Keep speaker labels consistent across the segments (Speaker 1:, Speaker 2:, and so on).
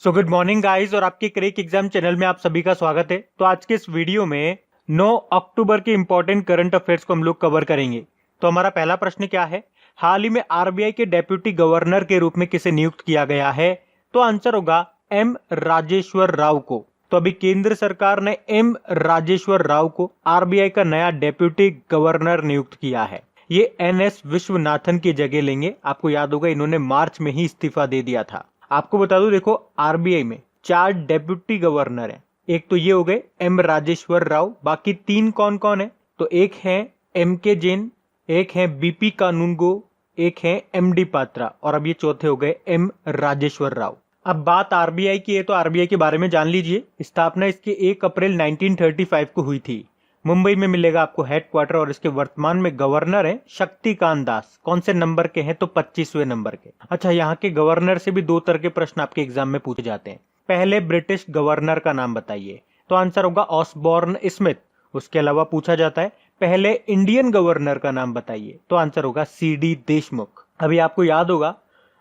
Speaker 1: So good morning guys और आपके crack exam channel में आप सभी का स्वागत है। तो आज के इस वीडियो में 9 अक्टूबर के इंपॉर्टेंट करंट अफेयर्स को हम लोग कवर करेंगे। तो हमारा पहला प्रश्न क्या है, हाल ही में आरबीआई के डेप्यूटी गवर्नर के रूप में किसे नियुक्त किया गया है? तो आंसर होगा एम राजेश्वर राव को। तो अभी केंद्र सरकार ने एम राजेश्वर राव को आरबीआई का नया डेप्यूटी गवर्नर नियुक्त किया है। ये एनएस विश्वनाथन की जगह लेंगे। आपको याद होगा इन्होंने मार्च में ही इस्तीफा दे दिया था। आपको बता दूं, देखो आरबीआई में 4 डेप्यूटी गवर्नर हैं। एक तो ये हो गए एम राजेश्वर राव, बाकी 3 कौन कौन है? तो एक है एम के जैन, एक है बीपी कानूनगो, एक है एमडी पात्रा और अब ये चौथे हो गए एम राजेश्वर राव। अब बात आरबीआई की है तो आरबीआई के बारे में जान लीजिए। स्थापना इसकी 1 अप्रैल 1935 को हुई थी। मुंबई में मिलेगा आपको हेडक्वार्टर और इसके वर्तमान में गवर्नर है शक्तिकांत दास। कौन से नंबर के हैं? तो 25वें नंबर के। अच्छा, यहाँ के गवर्नर से भी 2 तरह के प्रश्न आपके एग्जाम में पूछे जाते हैं। पहले ब्रिटिश गवर्नर का नाम बताइए, तो आंसर होगा ऑसबॉर्न स्मिथ। उसके अलावा पूछा जाता है पहले इंडियन गवर्नर का नाम बताइए, तो आंसर होगा सीडी देशमुख। अभी आपको याद होगा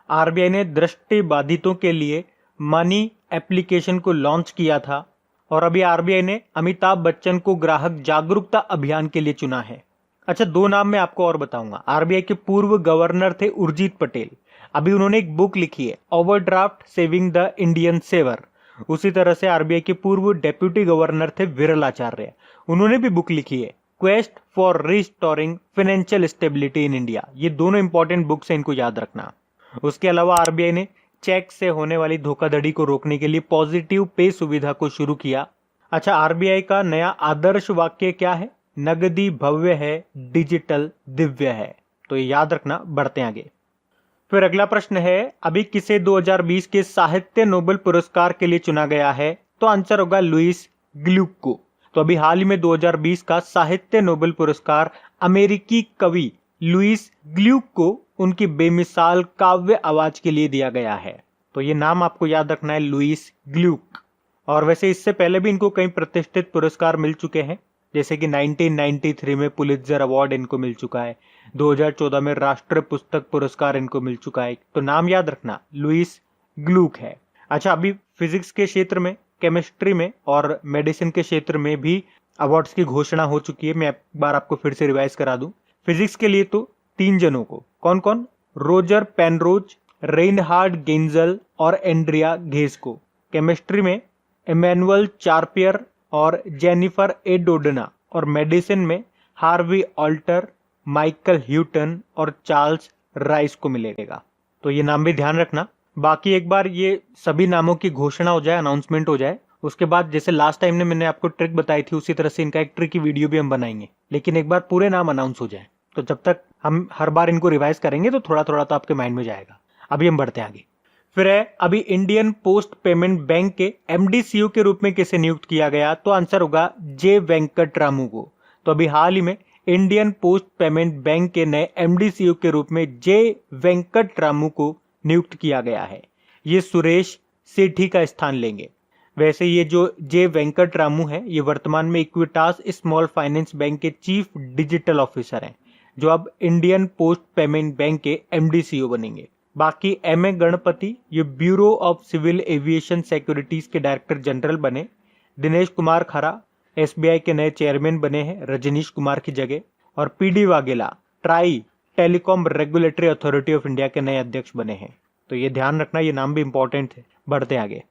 Speaker 1: आरबीआई ने दृष्टि बाधितों के लिए मनी एप्लीकेशन को लॉन्च किया था और अभी आरबीआई ने अमिताभ बच्चन को ग्राहक जागरूकता अभियान के लिए चुना है। अच्छा, 2 नाम मैं आपको और बताऊंगा। आरबीआई के पूर्व गवर्नर थे उर्जित पटेल। अभी उन्होंने एक बुक लिखी है overdraft saving the Indian saver. उसी तरह से आरबीआई के पूर्व डेप्यूटी गवर्नर थे विरलाचार्य। उन्होंने भी बुक लिखी है quest for restoring financial stability in India. ये दोनों इंपॉर्टेंट बुक्स हैं, इनको याद रखना। उसके अलावा आरबीआई ने चेक से होने वाली धोखाधड़ी को रोकने के लिए पॉजिटिव पे सुविधा को शुरू किया। अच्छा, आरबीआई का नया आदर्श वाक्य क्या है? नगदी भव्य है, डिजिटल दिव्य है। तो ये याद रखना। बढ़ते आगे। फिर अगला प्रश्न है, अभी किसे 2020 के साहित्य नोबेल पुरस्कार के लिए चुना गया है? तो आंसर होगा लुइस ग्लूक को। तो अभी हाल ही में 2020 का साहित्य नोबेल पुरस्कार अमेरिकी कवि लुइस ग्लूक को उनकी बेमिसाल काव्य आवाज के लिए दिया गया है। तो ये नाम आपको याद रखना है, लुइस ग्लूक। और वैसे इससे पहले भी इनको कई प्रतिष्ठित पुरस्कार मिल चुके हैं, जैसे कि 1993 में पुलित्जर अवार्ड इनको मिल चुका है, 2014 में राष्ट्रीय पुस्तक पुरस्कार इनको मिल चुका है। तो नाम याद रखना, लुइस ग्लूक है। अच्छा, अभी फिजिक्स के क्षेत्र में, केमिस्ट्री में और मेडिसिन के क्षेत्र में भी अवार्ड्स की घोषणा हो चुकी है। मैं एक बार आपको फिर से रिवाइज करा दूं। फिजिक्स के लिए तो 3 जनों को, कौन कौन? रोजर पेनरोज, रेनहार्ड गेंजल और एंड्रिया घेस को। केमिस्ट्री में इमैनुअल चार्पियर और जेनिफर ए डोडना और मेडिसिन में हार्वी ऑल्टर, माइकल ह्यूटन और चार्ल्स राइस को मिलेगा। तो ये नाम भी ध्यान रखना। बाकी एक बार ये सभी नामों की घोषणा हो जाए, अनाउंसमेंट हो जाए, उसके बाद जैसे लास्ट टाइम ने मैंने आपको ट्रिक बताई थी उसी तरह से इनका एक ट्रिक की वीडियो भी हम बनाएंगे, लेकिन एक बार पूरे नाम अनाउंस हो जाए। तो जब तक हम हर बार इनको रिवाइज करेंगे तो थोड़ा थोड़ा तो आपके माइंड में जाएगा। अभी हम बढ़ते हैं आगे। फिर है, अभी इंडियन पोस्ट पेमेंट बैंक के एमडी सीईओ के रूप में किसे नियुक्त किया गया? तो आंसर होगा जे वेंकट रामू को। तो अभी हाल ही में इंडियन पोस्ट पेमेंट बैंक के नए एमडी सीईओ के रूप में जे वेंकट रामू को नियुक्त किया गया है। ये सुरेश सेठी का स्थान लेंगे। वैसे ये जो जे वेंकट रामू है, ये वर्तमान में इक्विटास स्मॉल फाइनेंस बैंक के चीफ डिजिटल ऑफिसर हैं, जो अब इंडियन पोस्ट पेमेंट बैंक के एमडी सीईओ बनेंगे। बाकी एम ए गणपति, ये bureau of civil aviation securities के डायरेक्टर जनरल बने। दिनेश कुमार खरा एसबीआई के नए चेयरमैन बने हैं रजनीश कुमार की जगह। और PD Vaghela try telecom regulatory authority of India के नए अध्यक्ष बने हैं। तो ये ध्यान रखना, ये नाम भी इंपॉर्टेंट है। बढ़ते आगे।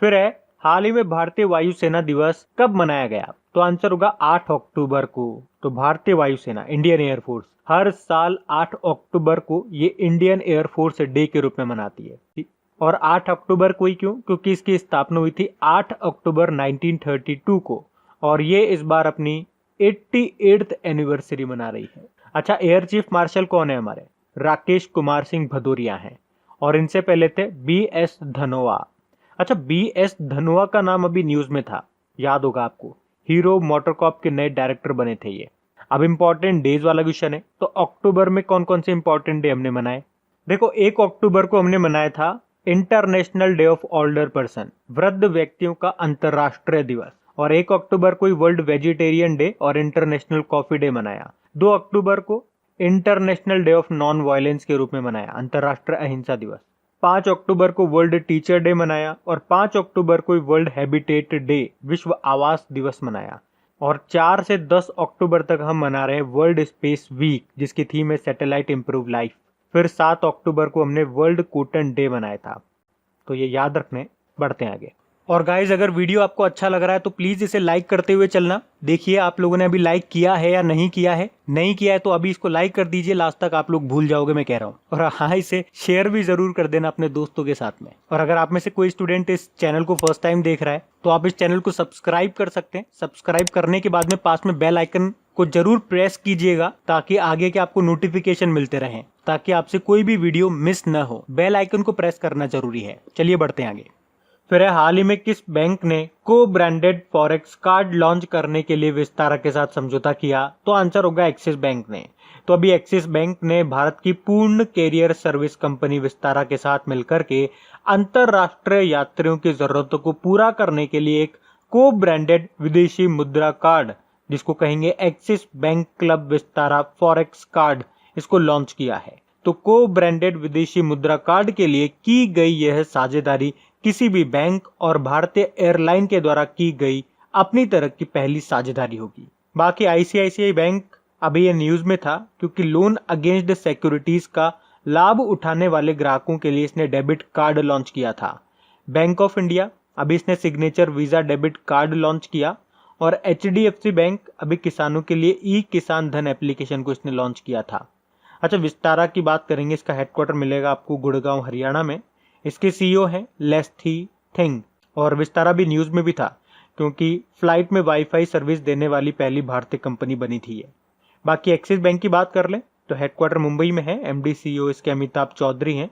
Speaker 1: फिर है, हाल ही में भारतीय वायुसेना दिवस कब मनाया गया? तो आंसर होगा 8 अक्टूबर को। तो भारतीय वायुसेना, इंडियन एयरफोर्स, हर साल 8 अक्टूबर को ये इंडियन एयरफोर्स डे के रूप में मनाती है। और 8 अक्टूबर को ही क्यों? क्योंकि इसकी स्थापना हुई थी 8 अक्टूबर 1932 को और ये इस बार अपनी 88th एनिवर्सरी मना रही है। अच्छा, एयर चीफ मार्शल कौन है हमारे? राकेश कुमार सिंह भदौरिया हैं और इनसे पहले थे बी एस धनोआ। अच्छा, बी एस धनोआ का नाम अभी न्यूज में था, याद होगा आपको। हीरो मोटरकॉप के नए डायरेक्टर बने थे ये। अब इंपॉर्टेंट डेज वाला क्वेश्चन है, तो अक्टूबर में कौन कौन से इंपॉर्टेंट डे हमने मनाए? देखो, 1 अक्टूबर को हमने मनाया था international day of older person, वृद्ध व्यक्तियों का अंतरराष्ट्रीय दिवस। और 1 अक्टूबर को वर्ल्ड वेजिटेरियन डे और इंटरनेशनल कॉफी डे मनाया। 2 अक्टूबर को international day of non violence के रूप में मनाया, अंतरराष्ट्रीय अहिंसा दिवस। 5 अक्टूबर को वर्ल्ड टीचर डे मनाया और 5 अक्टूबर को वर्ल्ड हैबिटेट डे विश्व आवास दिवस मनाया। और 4 से 10 अक्टूबर तक हम मना रहे हैं वर्ल्ड स्पेस वीक जिसकी थीम है सैटेलाइट इंप्रूव लाइफ। फिर 7 अक्टूबर को हमने वर्ल्ड कॉटन डे मनाया था। तो ये याद रखने, बढ़ते हैं आगे। और गाइज अगर वीडियो आपको अच्छा लग रहा है तो प्लीज इसे लाइक करते हुए चलना। देखिए आप लोगों ने अभी लाइक किया है या नहीं किया है। नहीं किया है तो अभी इसको लाइक कर दीजिए, लास्ट तक आप लोग भूल जाओगे मैं कह रहा हूँ। और हाँ, इसे शेयर भी जरूर कर देना अपने दोस्तों के साथ में। और अगर आप में से कोई स्टूडेंट इस चैनल को फर्स्ट टाइम देख रहा है तो आप इस चैनल को सब्सक्राइब कर सकते हैं। सब्सक्राइब करने के बाद में पास में बेल आइकन को जरूर प्रेस कीजिएगा ताकि आगे के आपको नोटिफिकेशन मिलते रहें, ताकि आपसे कोई भी वीडियो मिस न हो। बेल आइकन को प्रेस करना जरूरी है। चलिए बढ़ते हैं आगे। फिर हाल ही में किस बैंक ने को ब्रांडेड फॉरेक्स कार्ड लॉन्च करने के लिए विस्तारा के साथ समझौता किया? तो आंसर होगा एक्सिस बैंक ने। तो अभी एक्सिस बैंक ने भारत की पूर्ण कैरियर सर्विस कंपनी विस्तारा के साथ मिलकर के अंतरराष्ट्रीय यात्रियों की जरूरतों को पूरा करने के लिए एक को ब्रांडेड विदेशी मुद्रा कार्ड, जिसको कहेंगे axis bank club Vistara forex card, इसको लॉन्च किया है। तो को ब्रांडेड विदेशी मुद्रा कार्ड के लिए की गई यह साझेदारी किसी भी बैंक और भारतीय एयरलाइन के द्वारा की गई अपनी तरह की पहली साझेदारी होगी। बाकी आईसीआईसीआई बैंक अभी ये न्यूज में था क्योंकि लोन अगेंस्ट सिक्योरिटीज का लाभ उठाने वाले ग्राहकों के लिए इसने डेबिट कार्ड लॉन्च किया था। बैंक ऑफ इंडिया अभी इसने signature visa debit card launch किया और एचडीएफसी बैंक अभी किसानों के लिए ई किसान धन एप्लीकेशन को इसने लॉन्च किया था। अच्छा, विस्तारा की बात करेंगे। इसका हेडक्वार्टर मिलेगा आपको गुड़गांव हरियाणा में। इसके सीईओ हैं लेस्थी थिंग। और विस्तारा भी न्यूज में भी था क्योंकि फ्लाइट में वाईफाई सर्विस देने वाली पहली भारतीय कंपनी बनी थी ये। बाकी एक्सिस बैंक की बात कर लें तो हेडक्वार्टर मुंबई में है। एमडी सीईओ इसके अमिताभ चौधरी हैं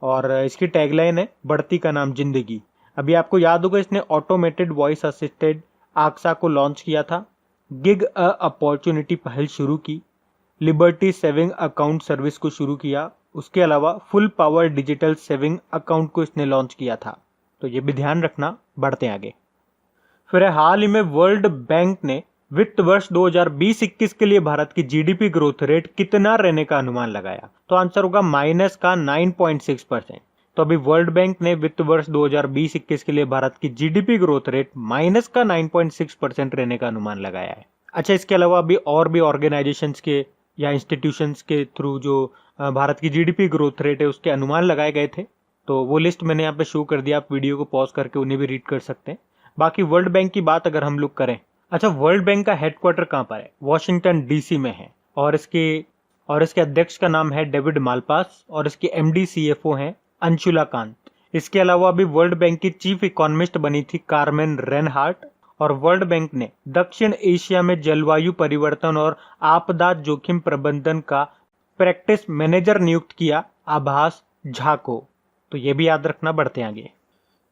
Speaker 1: और इसकी टैगलाइन है बढ़ती का नाम जिंदगी। अभी आपको याद होगा इसने ऑटोमेटेड वॉइस असिस्टेड आक्सा को लॉन्च किया था, गिग अ अपॉर्चुनिटी पहल शुरू की, लिबर्टी सेविंग अकाउंट सर्विस को शुरू किया। उसके अलावा full power digital saving account को इसने लॉन्च किया था। तो ये भी ध्यान रखना। बढ़ते आगे। फिर हाल ही में वर्ल्ड बैंक ने वित्त वर्ष 2020-21 के लिए भारत की जीडीपी ग्रोथ रेट कितना रहने का अनुमान लगाया? तो आंसर होगा माइनस का 9.6%। तो अभी वर्ल्ड बैंक ने वित्त वर्ष 2020-21 के लिए भारत की जीडीपी ग्रोथ रेट माइनस का 9.6% रहने का अनुमान लगाया है। अच्छा, इसके अलावा अभी और भी ऑर्गेनाइजेशंस के या इंस्टीट्यूशंस के थ्रू जो भारत की जीडीपी ग्रोथ रेट है उसके अनुमान लगाए गए थे। तो वो लिस्ट मैंने यहाँ पे शो कर दिया, आप वीडियो को पॉज करके उन्हें भी रीड कर सकते हैं। बाकी वर्ल्ड बैंक की बात अगर हम लोग करें, अच्छा वर्ल्ड बैंक का हेडक्वार्टर कहाँ पर है? वॉशिंगटन डीसी में है। और इसके अध्यक्ष का नाम है डेविड मालपास और इसके एमडी सीएफओ हैं अंशुला कांत। इसके अलावा अभी वर्ल्ड बैंक की चीफ इकोनॉमिस्ट बनी थी कार्मेन रेनहार्ट। और वर्ल्ड बैंक ने दक्षिण एशिया में जलवायु परिवर्तन और आपदा जोखिम प्रबंधन का प्रैक्टिस मैनेजर नियुक्त किया आभास झा को। तो ये भी याद रखना। बढ़ते आगे।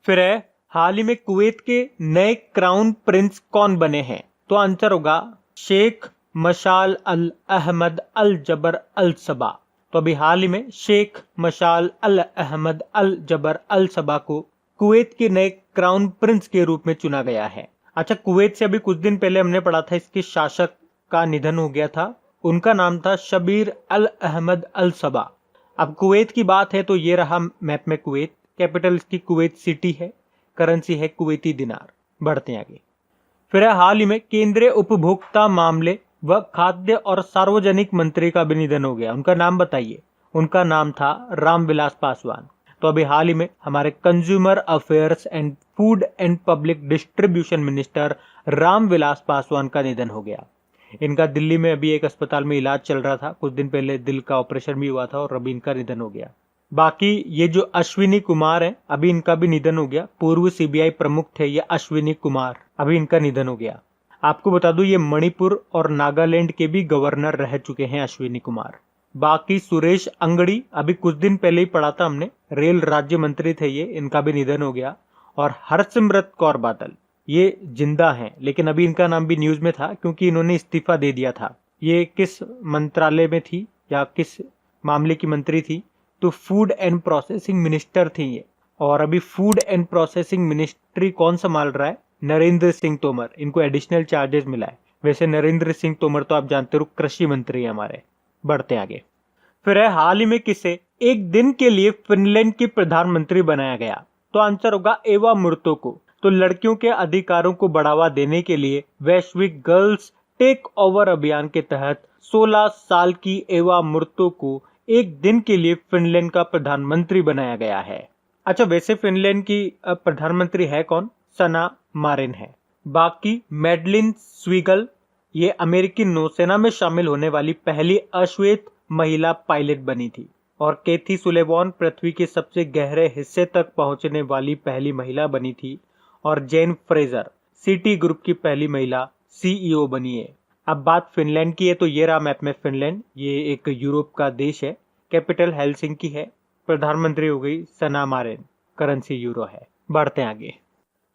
Speaker 1: फिर है हाल ही में कुवैत के नए क्राउन प्रिंस कौन बने हैं? तो आंसर होगा शेख मशाल अल अहमद अल जबर अल सबा। तो अभी हाल ही में शेख मशाल अल अहमद अल जबर अल सबा को कुवैत के नए क्राउन प्रिंस के रूप में चुना गया है। अच्छा, कुवैत से अभी कुछ दिन पहले हमने पढ़ा था इसके शासक का निधन हो गया था। उनका नाम था शबीर अल अहमद अल सबा। अब कुवैत की बात है तो ये रहा मैप में कुवैत। कैपिटल इसकी कुवैत सिटी है। करेंसी है कुवैती दिनार। बढ़ते आगे। फिर हाल ही में केंद्रीय उपभोक्ता मामले व खाद्य और सार्वजनिक मंत्री का भी निधन हो गया। उनका नाम बताइए। उनका नाम था रामविलास पासवान। तो अभी हाल ही में हमारे consumer affairs and food and public distribution minister Ramvilas Paswan का निधन हो गया। इनका दिल्ली में अभी एक अस्पताल में इलाज चल रहा था। कुछ दिन पहले दिल का ऑपरेशन भी हुआ था और अभी इनका निधन हो गया। बाकी ये जो अश्विनी कुमार है अभी इनका भी निधन हो गया। पूर्व सीबीआई प्रमुख थे ये अश्विनी कुमार, अभी इनका निधन हो गया। आपको बता दूं ये मणिपुर और नागालैंड के भी गवर्नर रह चुके हैं अश्विनी कुमार। बाकी सुरेश अंगड़ी अभी कुछ दिन पहले ही पढ़ा था हमने, रेल राज्य मंत्री थे ये, इनका भी निधन हो गया। और हरसिमरत कौर बादल ये जिंदा हैं लेकिन अभी इनका नाम भी न्यूज में था क्योंकि इन्होंने इस्तीफा दे दिया था। ये किस मंत्रालय में थी या किस मामले की मंत्री थी? तो फूड एंड प्रोसेसिंग मिनिस्टर थी ये। और अभी फूड एंड प्रोसेसिंग मिनिस्ट्री कौन संभाल रहा है? नरेंद्र सिंह तोमर। इनको एडिशनल चार्जेस मिला है। वैसे नरेंद्र सिंह तोमर तो आप जानते हो कृषि मंत्री है हमारे। बढ़ते आगे। फिर है हाल ही में किसे एक दिन के लिए फिनलैंड की प्रधानमंत्री बनाया गया? तो आंसर होगा एवा मुर्तो को। तो लड़कियों के अधिकारों को बढ़ावा देने के लिए वैश्विक गर्ल्स टेक ओवर अभियान के तहत 16 साल की एवा मुर्तो को एक दिन के लिए फिनलैंड का प्रधानमंत्री बनाया गया है। अच्छा, वैसे फिनलैंड की प्रधानमंत्री है कौन? सना मारिन है। बाकी मैडलिन स्वीगल, ये अमेरिकी नौसेना में शामिल होने वाली पहली अश्वेत महिला पायलट बनी थी। और केथी सुलेवान पृथ्वी के सबसे गहरे हिस्से तक पहुंचने वाली पहली महिला बनी थी। और जेन फ्रेजर सिटी ग्रुप की पहली महिला सीईओ बनी है। अब बात फिनलैंड की है तो ये रहा मैप में फिनलैंड, ये एक यूरोप का देश है। कैपिटल हेलसिंकी है। प्रधानमंत्री हो गई सना मारिन, करेंसी यूरो है। बढ़ते आगे।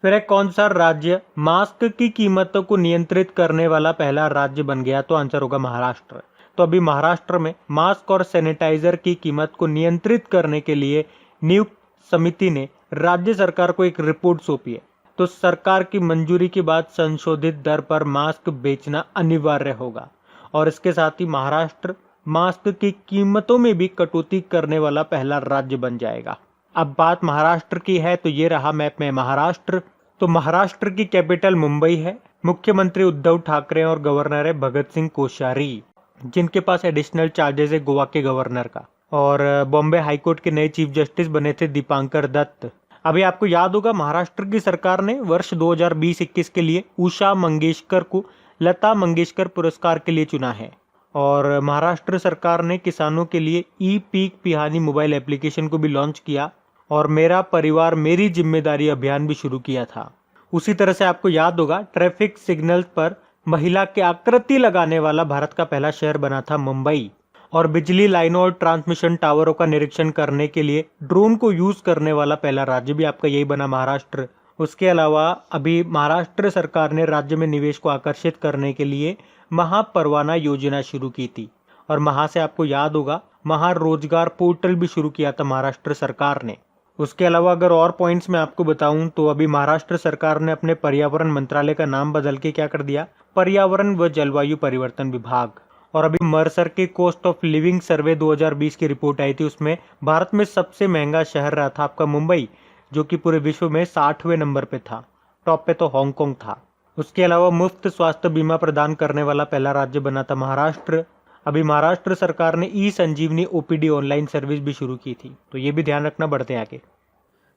Speaker 1: फिर है कौन सा राज्य मास्क की कीमतों को नियंत्रित करने वाला पहला राज्य बन गया? तो आंसर होगा महाराष्ट्र। तो अभी महाराष्ट्र में मास्क और सैनिटाइजर की कीमत को नियंत्रित करने के लिए नियुक्त समिति ने राज्य सरकार को एक रिपोर्ट सौंपी है। तो सरकार की मंजूरी के बाद संशोधित दर पर मास्क बेचना अनिवार्य होगा। और इसके साथ ही महाराष्ट्र मास्क की कीमतों में भी कटौती करने वाला पहला राज्य बन जाएगा। अब बात महाराष्ट्र की है तो ये रहा मैप में महाराष्ट्र। तो महाराष्ट्र की कैपिटल मुंबई है। मुख्यमंत्री उद्धव ठाकरे और गवर्नर है भगत सिंह कोश्यारी, जिनके पास एडिशनल चार्जेस है गोवा के गवर्नर का। और बॉम्बे हाईकोर्ट के नए चीफ जस्टिस बने थे दीपांकर दत्त। अभी आपको याद होगा महाराष्ट्र की सरकार ने वर्ष 2020-21 के लिए उषा मंगेशकर को लता मंगेशकर पुरस्कार के लिए चुना है। और महाराष्ट्र सरकार ने किसानों के लिए ई पीक पिहानी मोबाइल एप्लीकेशन को भी लॉन्च किया और मेरा परिवार मेरी जिम्मेदारी अभियान भी शुरू किया था। उसी तरह से आपको याद होगा ट्रैफिक सिग्नल पर महिला की आकृति लगाने वाला भारत का पहला शहर बना था मुंबई। और बिजली लाइनों और ट्रांसमिशन टावरों का निरीक्षण करने के लिए ड्रोन को यूज करने वाला पहला राज्य भी आपका यही बना महाराष्ट्र। उसके अलावा अभी महाराष्ट्र सरकार ने राज्य में निवेश को आकर्षित करने के लिए महापरवाना योजना शुरू की थी। और महा से आपको याद होगा महारोजगार पोर्टल भी शुरू किया था महाराष्ट्र सरकार ने। उसके अलावा अगर और पॉइंट्स मैं आपको बताऊं तो अभी महाराष्ट्र सरकार ने अपने पर्यावरण मंत्रालय का नाम बदल के क्या कर दिया? पर्यावरण व जलवायु परिवर्तन विभाग। और अभी मर्सर के कॉस्ट ऑफ लिविंग सर्वे 2020 की रिपोर्ट आई थी, उसमें भारत में सबसे महंगा शहर रहा था आपका मुंबई, जो कि पूरे विश्व में 60वें नंबर पे था। टॉप पे तो हांगकांग था। उसके अलावा मुफ्त स्वास्थ्य बीमा प्रदान करने वाला पहला राज्य बना था महाराष्ट्र। अभी महाराष्ट्र सरकार ने ई संजीवनी ओपीडी ऑनलाइन सर्विस भी शुरू की थी, तो ये भी ध्यान रखना। बढ़ते हैं आगे।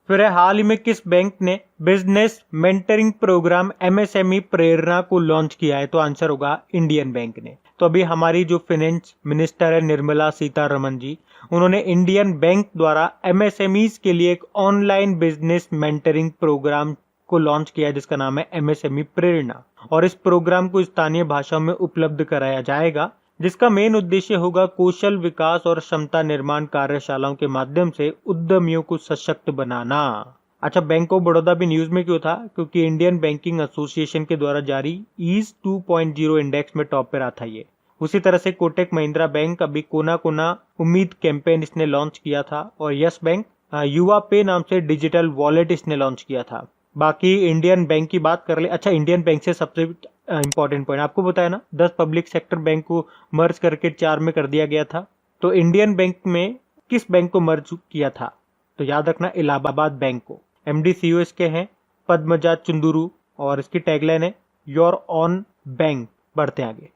Speaker 1: फिर हाल ही में किस बैंक ने बिजनेस मेंटरिंग प्रोग्राम एमएसएमई प्रेरणा को लॉन्च किया है? तो आंसर होगा इंडियन बैंक ने। तो अभी हमारी जो फाइनेंस मिनिस्टर है निर्मला सीतारमण जी, उन्होंने इंडियन बैंक द्वारा एमएसएमईज के लिए एक ऑनलाइन बिजनेस मेंटरिंग प्रोग्राम को लॉन्च किया है जिसका नाम है एमएसएमई प्रेरणा। और इस प्रोग्राम को स्थानीय भाषाओं में उपलब्ध कराया जाएगा, जिसका मेन उद्देश्य होगा कौशल विकास और क्षमता निर्माण कार्यशालाओं के माध्यम से उद्यमियों को सशक्त बनाना। अच्छा, बैंक ऑफ बड़ौदा भी न्यूज में क्यों था? क्योंकि इंडियन बैंकिंग एसोसिएशन के द्वारा जारी ईज 2.0 इंडेक्स में टॉप पे रहा था ये। उसी तरह से कोटक महिंद्रा बैंक अभी कोना कोना उम्मीद कैंपेन इसने लॉन्च किया था। और यस बैंक युवा पे नाम से डिजिटल वॉलेट इसने लॉन्च किया था। बाकी इंडियन बैंक की बात कर ले। अच्छा, इंडियन बैंक से सबसे इंपॉर्टेंट पॉइंट आपको बताया ना, 10 पब्लिक सेक्टर बैंक को मर्ज करके 4 में कर दिया गया था। तो इंडियन बैंक में किस बैंक को मर्ज किया था? तो याद रखना इलाहाबाद बैंक को। एमडी सीईओ इसके हैं पद्मजा चुंदुरु और इसकी टैगलाइन है योर ऑन बैंक। बढ़ते आगे।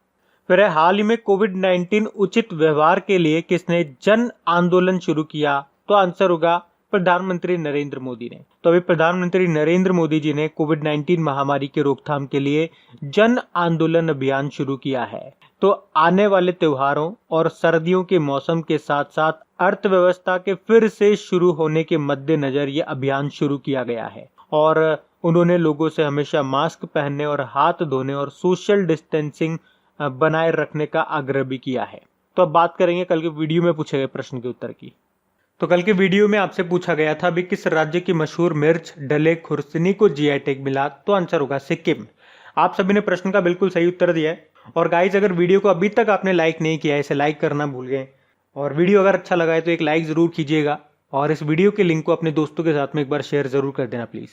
Speaker 1: फिर हाल ही में कोविड-19 उचित व्यवहार के लिए किसने जन आंदोलन शुरू किया? तो आंसर होगा प्रधानमंत्री नरेंद्र मोदी ने। तो अभी प्रधानमंत्री नरेंद्र मोदी जी ने कोविड-19 महामारी के रोकथाम के लिए जन आंदोलन अभियान शुरू किया है। तो आने वाले त्योहारों और सर्दियों के मौसम के साथ साथ अर्थव्यवस्था के फिर से शुरू होने के मद्देनजर ये अभियान शुरू किया गया है। और उन्होंने लोगों से हमेशा मास्क पहनने और हाथ धोने और सोशल डिस्टेंसिंग बनाए रखने का आग्रह भी किया है। तो अब बात करेंगे कल के वीडियो में पूछे गए प्रश्न के उत्तर की। तो कल के वीडियो में आपसे पूछा गया था भी किस राज्य की मशहूर मिर्च डले खुर्सनी को जीआई टैग मिला? तो आंसर होगा सिक्किम। आप सभी ने प्रश्न का बिल्कुल सही उत्तर दिया है। और गाइज, अगर वीडियो को अभी तक आपने लाइक नहीं किया है, इसे लाइक करना भूल गए। और वीडियो अगर अच्छा लगा है तो एक लाइक जरूर कीजिएगा और इस वीडियो के लिंक को अपने दोस्तों के साथ में एक बार शेयर जरूर कर देना प्लीज।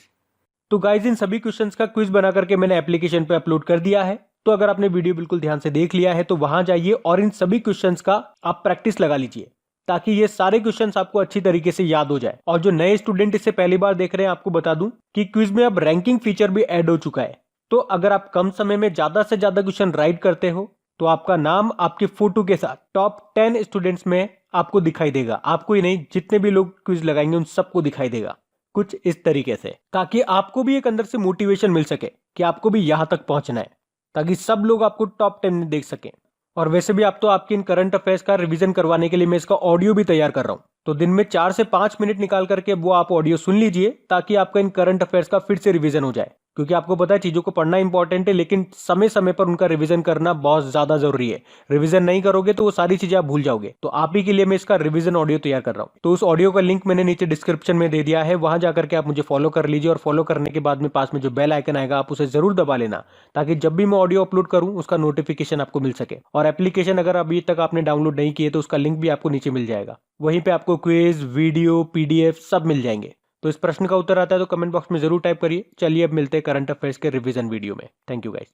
Speaker 1: तो गाइज, इन सभी क्वेश्चंस का क्विज बना करके मैंने एप्लीकेशन पे अपलोड कर दिया है। तो अगर आपने वीडियो बिल्कुल ध्यान से देख लिया है तो वहां जाइए और इन सभी क्वेश्चंस का आप प्रैक्टिस लगा लीजिए ताकि ये सारे क्वेश्चंस आपको अच्छी तरीके से याद हो जाए। और जो नए स्टूडेंट इसे पहली बार देख रहे हैं, आपको बता दूं कि क्विज में अब रैंकिंग फीचर भी ऐड हो चुका है। तो अगर आप कम समय में ज्यादा से ज्यादा क्वेश्चन राइट करते हो तो आपका नाम आपके फोटो के साथ टॉप 10 स्टूडेंट्स में आपको दिखाई देगा। आपको ही नहीं, जितने भी लोग क्विज लगाएंगे उन सबको दिखाई देगा कुछ इस तरीके से, ताकि आपको भी एक अंदर से मोटिवेशन मिल सके कि आपको भी यहां तक पहुंचना है, ताकि सब लोग आपको टॉप 10 में देख सकें। और वैसे भी आप तो आपके इन करंट अफेयर्स का रिवीजन करवाने के लिए मैं इसका ऑडियो भी तैयार कर रहा हूं। तो दिन में 4 से 5 मिनट निकाल करके वो आप ऑडियो सुन लीजिए, ताकि आपका इन करंट अफेयर्स का फिर से रिवीजन हो जाए। क्योंकि आपको पता है चीजों को पढ़ना इंपॉर्टेंट है, लेकिन समय समय पर उनका रिवीजन करना बहुत ज्यादा जरूरी है। रिवीजन नहीं करोगे तो वो सारी चीजें आप भूल जाओगे। तो आप ही के लिए मैं इसका रिवीजन ऑडियो तैयार कर रहा हूं। तो उस ऑडियो का लिंक मैंने नीचे डिस्क्रिप्शन में दे दिया है, वहां जाकर के आप मुझे फॉलो कर लीजिए। और फॉलो करने के बाद में पास में जो बेल आइकन आएगा आप उसे जरूर दबा लेना, ताकि जब भी मैं ऑडियो अपलोड करूं उसका नोटिफिकेशन आपको मिल सके। और एप्लीकेशन अगर अभी तक आपने डाउनलोड नहीं किए तो उसका लिंक भी आपको नीचे मिल जाएगा। वहीं पे आपको क्विज, वीडियो, पीडीएफ सब मिल जाएंगे। तो इस प्रश्न का उत्तर आता है तो कमेंट बॉक्स में जरूर टाइप करिए। चलिए अब मिलते हैं करंट अफेयर्स के रिवीजन वीडियो में। Thank you guys.